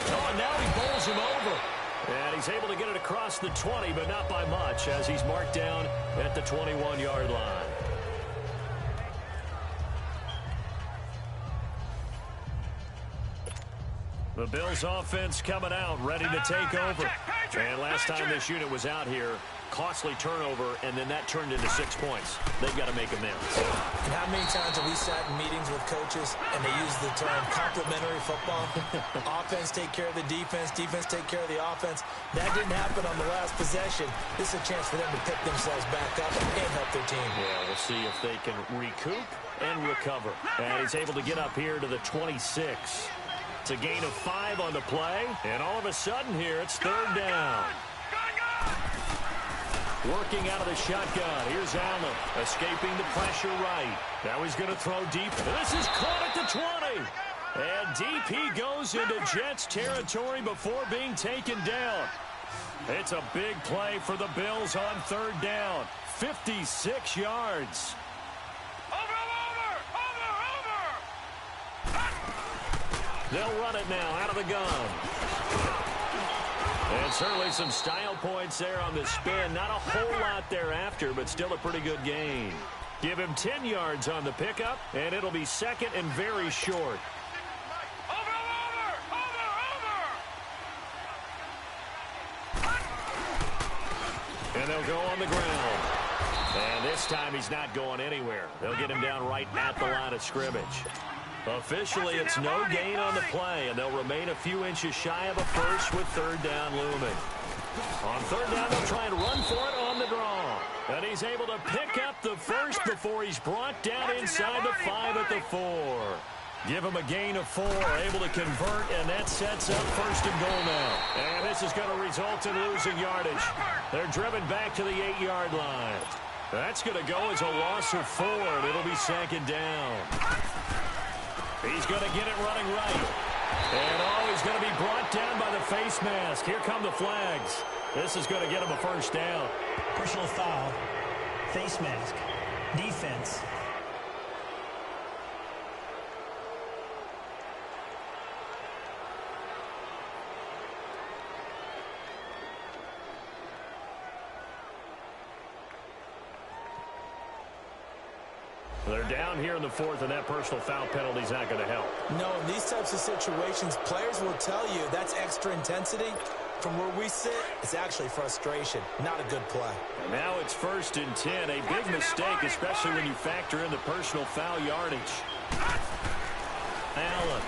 Oh, and now he bowls him over. And he's able to get it across the 20, but not by much, as he's marked down at the 21-yard line. The Bills offense coming out, ready to take over. And last time this unit was out here, costly turnover, and then that turned into 6 points. They've got to make amends. And how many times have we sat in meetings with coaches and they use the term complementary football? Offense take care of the defense, defense take care of the offense. That didn't happen on the last possession. This is a chance for them to pick themselves back up and help their team. Yeah, we'll see if they can recoup and recover. And he's able to get up here to the 26. It's a gain of 5 on the play, and all of a sudden here, it's 3rd down. Working out of the shotgun. Here's Allen, escaping the pressure right. Now he's going to throw deep. This is caught at the 20. And deep he goes into Jets territory before being taken down. It's a big play for the Bills on 3rd down. 56 yards. They'll run it now out of the gun. And certainly some style points there on the spin. Not a whole lot thereafter, but still a pretty good gain. Give him 10 yards on the pickup, and it'll be 2nd and very short. And they'll go on the ground. And this time he's not going anywhere. They'll get him down right at the line of scrimmage. Officially, it's no gain on the play, and they'll remain a few inches shy of a first with 3rd down looming. On 3rd down, they'll try and run for it on the draw. And he's able to pick up the first before he's brought down inside the 5 at the 4. Give him a gain of 4, able to convert, and that sets up 1st and goal now. And this is going to result in losing yardage. They're driven back to the 8-yard line. That's going to go as a loss of 4, and it'll be 2nd down. He's going to get it running right. And he's going to be brought down by the face mask. Here come the flags. This is going to get him a 1st down. Personal foul, face mask, defense. They're down here in the 4th, and that personal foul penalty is not going to help. No, in these types of situations, players will tell you that's extra intensity. From where we sit, it's actually frustration. Not a good play. And now it's 1st and 10. A big mistake, especially when you factor in the personal foul yardage. Allen.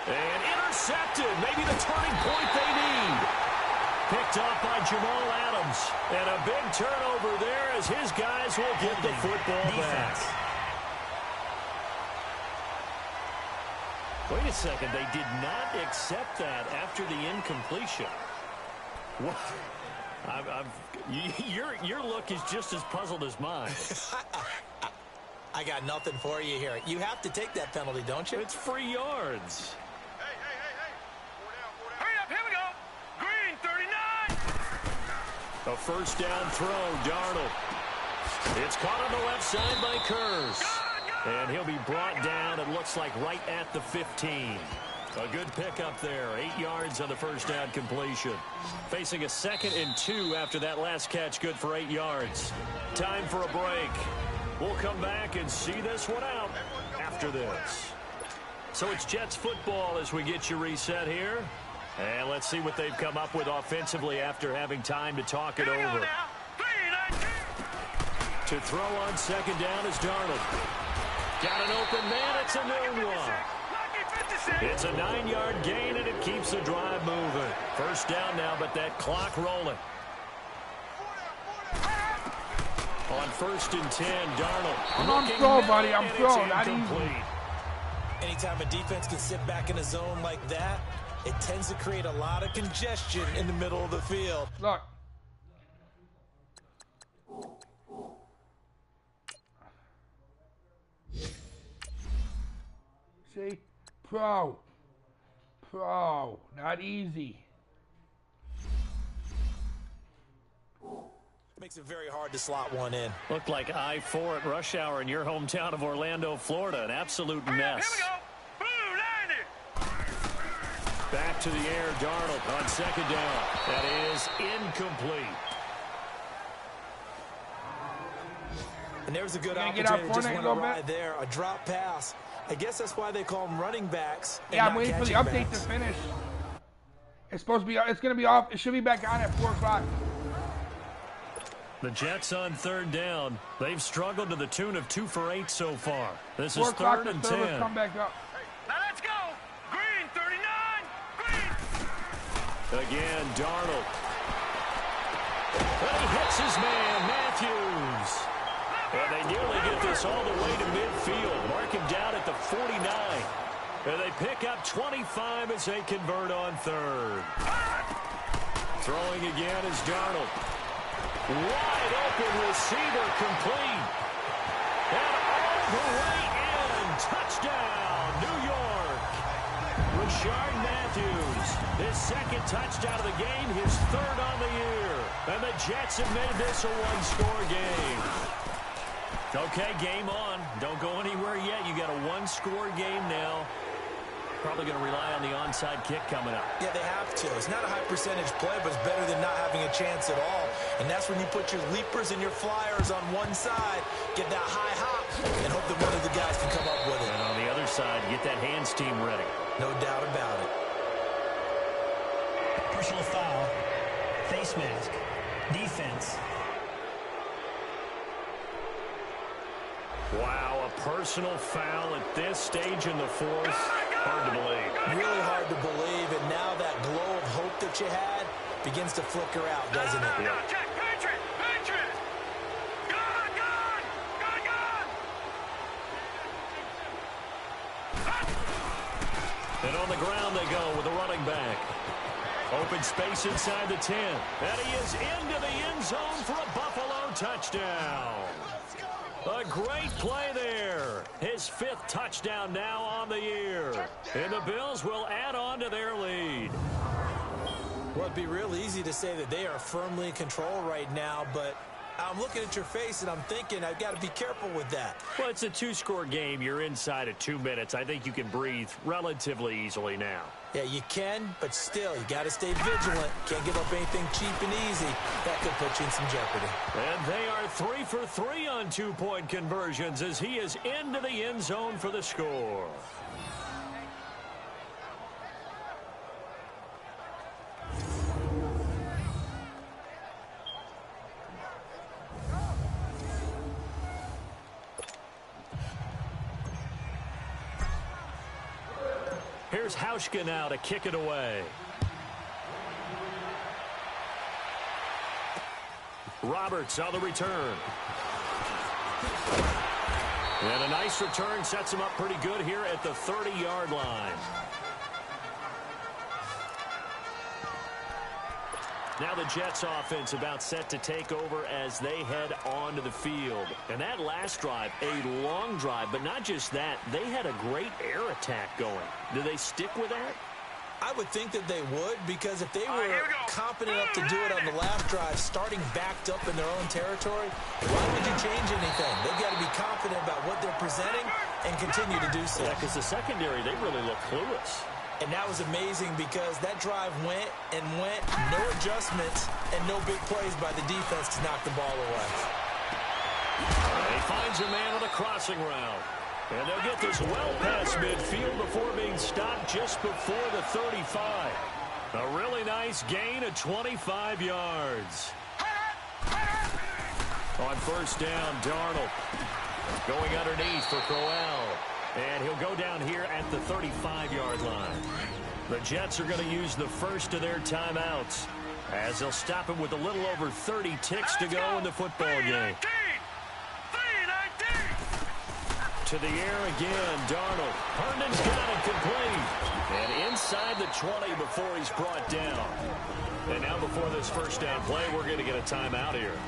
And intercepted. Maybe the turning point they need. Picked up by Jamal Adams. And a big turnover there as his guys will get the football back. Wait a second. They did not accept that after the incompletion. What? Your look is just as puzzled as mine. I got nothing for you here. You have to take that penalty, don't you? It's free yards. Hey. Hurry up, here we go. Green, 39. A 1st down throw, Darnold. It's caught on the left side by Kurz. And he'll be brought down, it looks like, right at the 15. A good pickup there. 8 yards on the 1st down completion. Facing a 2nd and 2 after that last catch, good for 8 yards. Time for a break. We'll come back and see this one out after this. So it's Jets football as we get you reset here. And let's see what they've come up with offensively after having time to talk it over. To throw on 2nd down is Darnold. Got an open man. It's a new one. It's a 9-yard gain, and it keeps the drive moving. 1st down now, but that clock rolling. On 1st and 10, Darnold. I'm throw, buddy. I'm throw. Not easy. Anytime a defense can sit back in a zone like that, it tends to create a lot of congestion in the middle of the field. Look. See? Pro. Not easy. Makes it very hard to slot one in. Looked like I-4 at rush hour in your hometown of Orlando, Florida. An absolute mess. Here we go. Blue 90. Back to the air, Darnold on 2nd down. That is incomplete. And there's a good opportunity just went awry there. A drop pass. I guess that's why they call them running backs. Yeah, I'm waiting for the update to finish. It's supposed to be. It's going to be off. It should be back on at 4 o'clock. The Jets on 3rd down. They've struggled to the tune of 2 for 8 so far. This is 3rd and 10. Come back up. Now let's go. Green, 39. Green. Again, Darnold. But he hits his man, Matthews. And they nearly get this all the way to midfield. Mark him down at the 49. And they pick up 25 as they convert on 3rd. Throwing again is Darnold. Wide open receiver complete. And all the way in. Touchdown, New York. Rashard Matthews, his 2nd touchdown of the game, his 3rd on the year. And the Jets have made this a one-score game. Okay, game on. Don't go anywhere yet. You got a one-score game now. Probably going to rely on the onside kick coming up. Yeah, they have to. It's not a high-percentage play, but it's better than not having a chance at all. And that's when you put your leapers and your flyers on one side, get that high hop, and hope that one of the guys can come up with it. And on the other side, get that hands team ready. No doubt about it. Personal foul, face mask, defense. Wow, a personal foul at this stage in the 4th. Hard to believe. Really hard to believe, and now that glow of hope that you had begins to flicker out, doesn't it? Check, Patriot. Good. Open space inside the 10. And he is into the end zone for a Buffalo touchdown. A great play there. His 5th touchdown now on the year. And the Bills will add on to their lead. Well, it'd be real easy to say that they are firmly in control right now, but I'm looking at your face and I'm thinking I've got to be careful with that. Well, it's a 2-score game. You're inside of 2 minutes. I think you can breathe relatively easily now. Yeah, you can, but still, you got to stay vigilant. Can't give up anything cheap and easy. That could put you in some jeopardy. And they are 3 for 3 on 2-point conversions as he is into the end zone for the score. Here's Hauschka now to kick it away. Roberts on the return. And a nice return sets him up pretty good here at the 30-yard line. Now the Jets offense about set to take over as they head onto the field. And that last drive, a long drive, but not just that, they had a great air attack going. Do they stick with that? I would think that they would, because if they were confident enough to do it on the last drive, starting backed up in their own territory, why would you change anything? They've got to be confident about what they're presenting and continue to do so. Yeah, because the secondary, they really look clueless. And that was amazing because that drive went and went, no adjustments, and no big plays by the defense to knock the ball away. He finds a man on a crossing route. And they'll get this well past midfield before being stopped just before the 35. A really nice gain of 25 yards. On first down, Darnold going underneath for Crowell. And he'll go down here at the 35-yard line. The Jets are going to use the first of their timeouts as they'll stop him with a little over 30 ticks to go in the football game. To the air again, Darnold. Herndon's got it complete. And inside the 20 before he's brought down. And now before this first down play, we're going to get a timeout here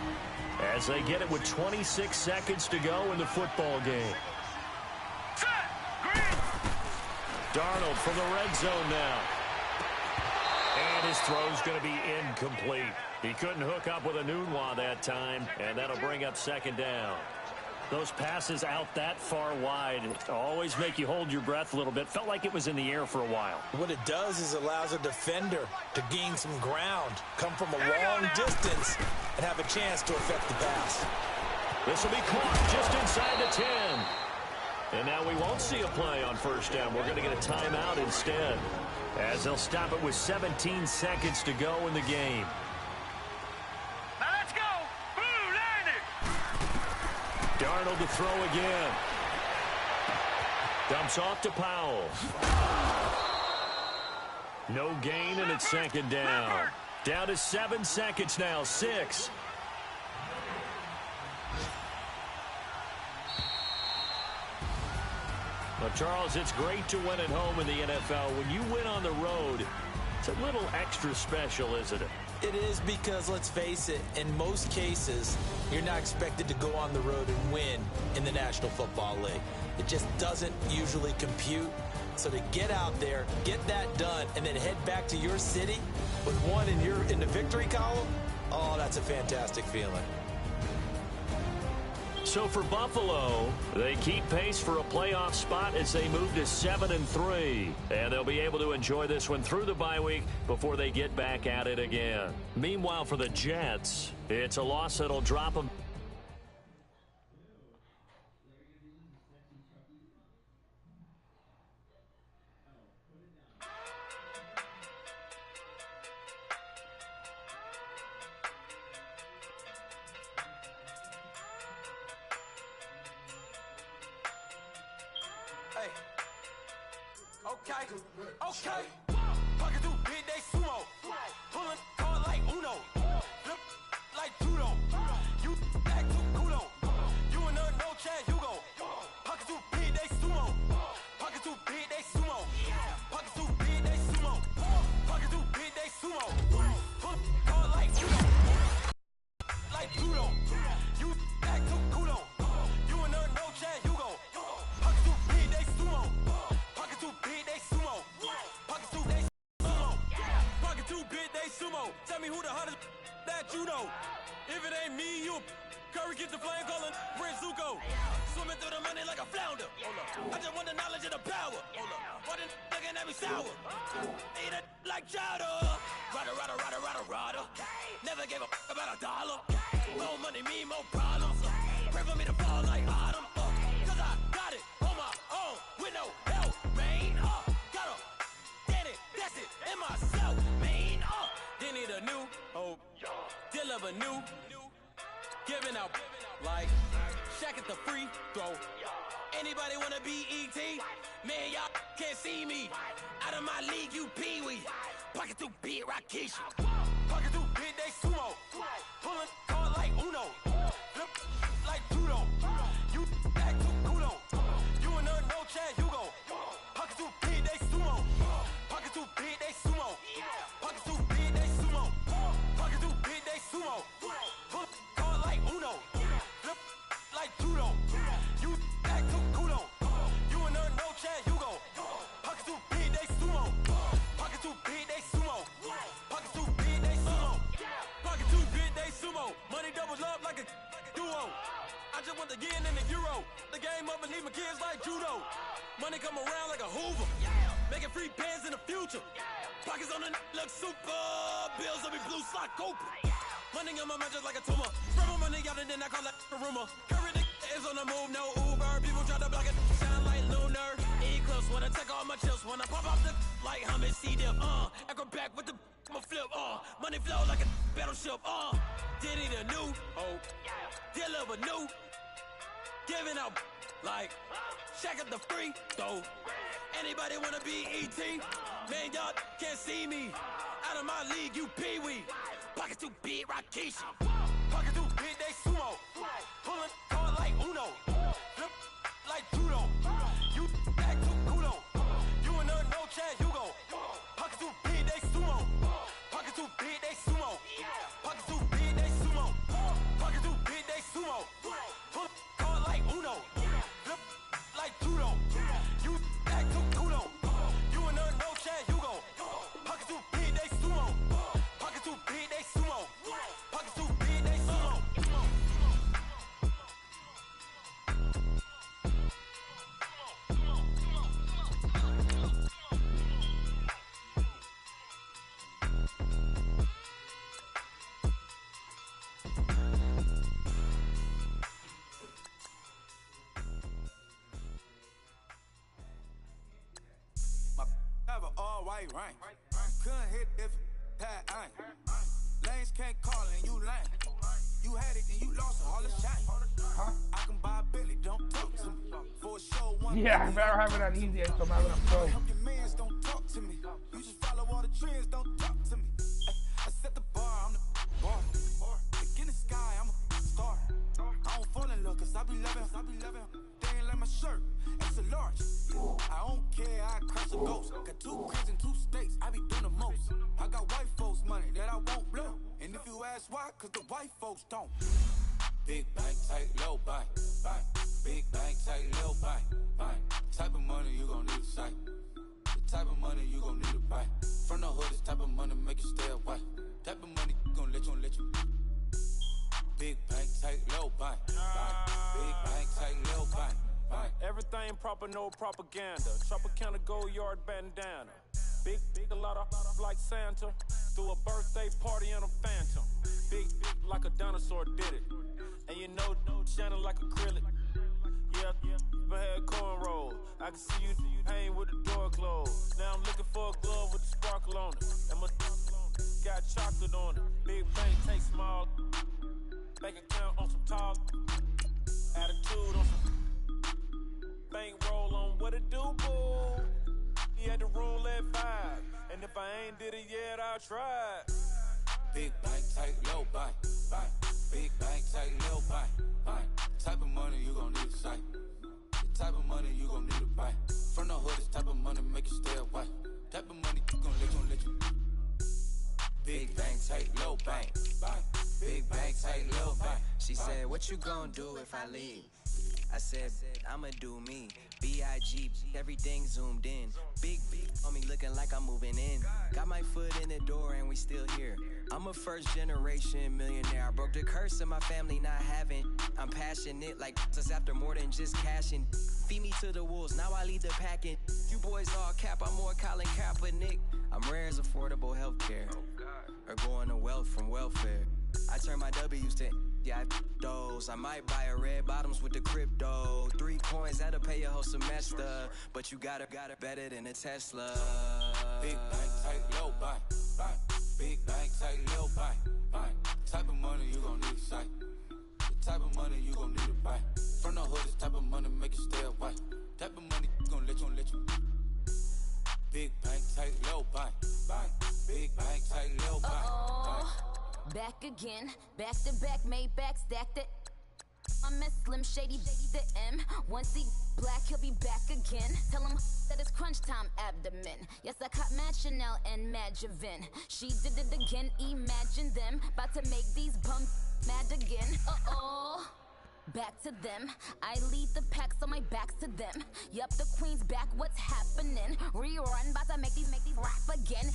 as they get it with 26 seconds to go in the football game. Darnold from the red zone now. And his throw's going to be incomplete. He couldn't hook up with a knowle that time, and that'll bring up second down. Those passes out that far wide always make you hold your breath a little bit. Felt like it was in the air for a while. What it does is allows a defender to gain some ground, come from a long distance, and have a chance to affect the pass. This will be caught just inside the 10. And now we won't see a play on first down. We're going to get a timeout instead as they'll stop it with 17 seconds to go in the game. Now let's go. Blue landed. Darnold to throw again. Dumps off to Powell. No gain, and it's second down. Down to 7 seconds now. 6. Well, Charles, it's great to win at home in the NFL. When you win on the road, it's a little extra special, isn't it? It is, because, let's face it, in most cases, you're not expected to go on the road and win in the National Football League. It just doesn't usually compute. So to get out there, get that done, and then head back to your city with one in the victory column, oh, that's a fantastic feeling. So for Buffalo, they keep pace for a playoff spot as they move to 7-3. And they'll be able to enjoy this one through the bye week before they get back at it again. Meanwhile, for the Jets, it's a loss that'll drop them. Okay. Pocket through big day sumo. Pulling card like Uno. Flip like judo. You act too kudo. You and her no chance, you go. Pocket through big day sumo. Pocket through big day sumo. Pocket through big day sumo. Pocket through big day sumo. big day sumo. Tell me who the hottest that you know. If it ain't me, you Curry get the flame calling Prince Zuko. Swimming through the money like a flounder. I just want the knowledge and the power. What in looking at me sour? Eat it like chowder. Rada. Never gave a about a dollar. More money, me, more problems. Pray for me to fall like autumn. Cause I got it on my own with no help, man. Got a daddy, that's it, in myself, man. They need a new hope. Deal of a new. Giving out like Shaq at the free throw. Anybody wanna be ET? Man, y'all can't see me. Out of my league, you pee-wee. Pocket too big, Rakishi. Pocket too big, they sumo. Pulling card like Uno. Flip like judo. You act too kudo. You and her, no chance, you go. Pocket too big, they sumo. Pocket too big, they sumo. Pocket too big, they sumo. Pocket too big, they sumo. Pull card like Uno. Flip like judo. You act too kudo. You and her, no chance, you go. Pocket too big, they sumo. Pocket too big, they sumo. Pocket too big, they sumo. Pocket too big, they sumo. Money doubles up like a duo. I just want the yen and the euro. The game up and leave my kids like judo. Money come around like a Hoover. Making free pants in the future. Pockets on the look super. Bills will be blue slot Cooper. Money on my mind just like a tumor. Spread my money out and then I call that a rumor. Curry the is on the move, no Uber. People try to block it, shine like lunar. Eclipse, wanna take all my chips. Wanna pop off the like hummus, see them, acrobat with the I'ma flip, money flow like a battleship, Did it a new hope. Deal of a new. Giving out like Shaq at the free throw. Anybody wanna be ET? Man, y'all can't see me. Out of my league, you pee-wee. Pocket too big, Rakishi. Pocket too big, they sumo. Pulling card like Uno. Flip like judo. You act too kudo. You and her, no chance, you go. Pocket too big, they sumo. Pocket too big, they sumo. Pocket too big, they sumo. Pocket too big, they sumo. Pull card like Uno. Flip like judo. You act too kudo. You and her, no chance, you go. Pocket too big, they sumo. Pocket too big, they sumo. Pocket too big, they sumo. Have an all-white ring. Couldn't hit if had ain't. Lanes can't call and you lame. You had it and you lost all the shine. I can buy a Billy, don't talk to me. For a show, one. Yeah, I better have it on easy so I'm having a pro. Help your mans, don't talk to me. You just follow all the trends, don't talk to me. I set the bar, I'm the bar. Like in the sky, I'm a star. I don't fall in love, cause I be loving. They ain't like my shirt, it's a large. I don't care, I crush a ghost. Got 2 cribs in 2 states, I be doing the most. I got white folks money that I won't blow. And if you ask why, cause the white folks don't. Big bank, tight, low bank. Big bank, tight, low bank. Type of money you gon' need to sight. The type of money you gon' need to buy. From the hood, this type of money make you stay away. Type of money gon' let you. Big bank, tight, low bank. Big bank, tight, low bank. Everything proper, no propaganda. Tropicana gold yard bandana. Big, a lot of like Santa. Threw a birthday party in a phantom. Big like a dinosaur did it. And you know, shining like acrylic. Yeah, but had cornrow. I can see you hang with the door closed. Now I'm looking for a glove with a sparkle on it. And my got chocolate on it. Big bank, take small. Bank account on some tall. Attitude on some. Bankroll on what it do, boo. He had the roulette vibe. And if I ain't did it yet, I'll try. Big bank, tight, low bank. Big bank, tight, low bank. Type of money you gon' need to sight. The type of money you gon' need to buy. From the hood, this type of money make you stay away. Type of money you gon' let you. Big bank, tight, low bank. Big bank, tight, low bank. She said, what you gon' do if I leave? I said, I'ma do me. B.I.G. Everything zoomed in. Big on me looking like I'm moving in. Got my foot in the door and we still here. I'm a first generation millionaire. I broke the curse of my family not having. I'm passionate like just after more than just cashing. Feed me to the wolves, now I lead the packing. You boys all cap, I'm more Colin Kaepernick. I'm rare as affordable healthcare. Or going to wealth from welfare. I turn my W's to those. I might buy a red bottoms with the crypto. 3 coins, that'll pay your whole semester. But you gotta better than a Tesla. Big bank, tight, low buy. Big bank, tight, low buy. Type of money you gon' need to sight. The type of money you gon' need to buy. From the hood, this type of money make you stay away. Type of money gon' let you. Big bank, tight, low buy. Big bank, tight, low buy. Back again, back to back, made back, stacked it. I'm a Slim Shady, the M. Once he black, he'll be back again. Tell him that it's crunch time abdomen. Yes, I caught Mad Chanel and Mad Javin. She did it again, imagine them. About to make these bums mad again. Back to them. I lead the pack, so my back's to them. Yup, the queen's back, what's happening? Rerun, about to make these rap again.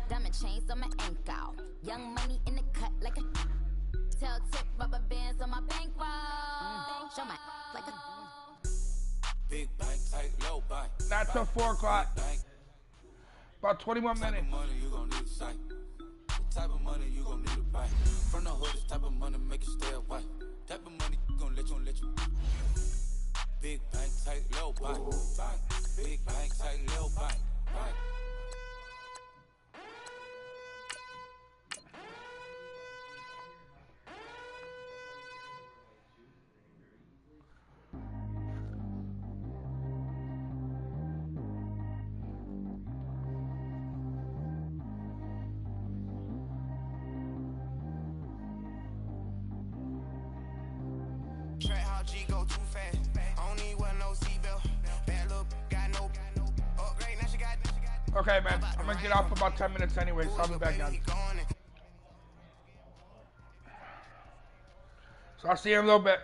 Diamond chains on my ankle. Young money in the cut like a tail tip, rubber bands on my bankroll. Show my like a big bank, tight, low buy. Not till 4 o'clock. About 21 minutes. Type of money you gon' need to sight. The type of money you gon' need to buy. From the hood, this type of money make you stay away. Type of money gon' let you. Big bank, tight, low buy. Big bank, tight, low buy. Go too fast. I don't need one no seatbelt. Bad look, got no upgrade. Now she got. Okay, man. I'm gonna get off for about 10 minutes anyway, so I'll be back on. So I'll see you in a little bit.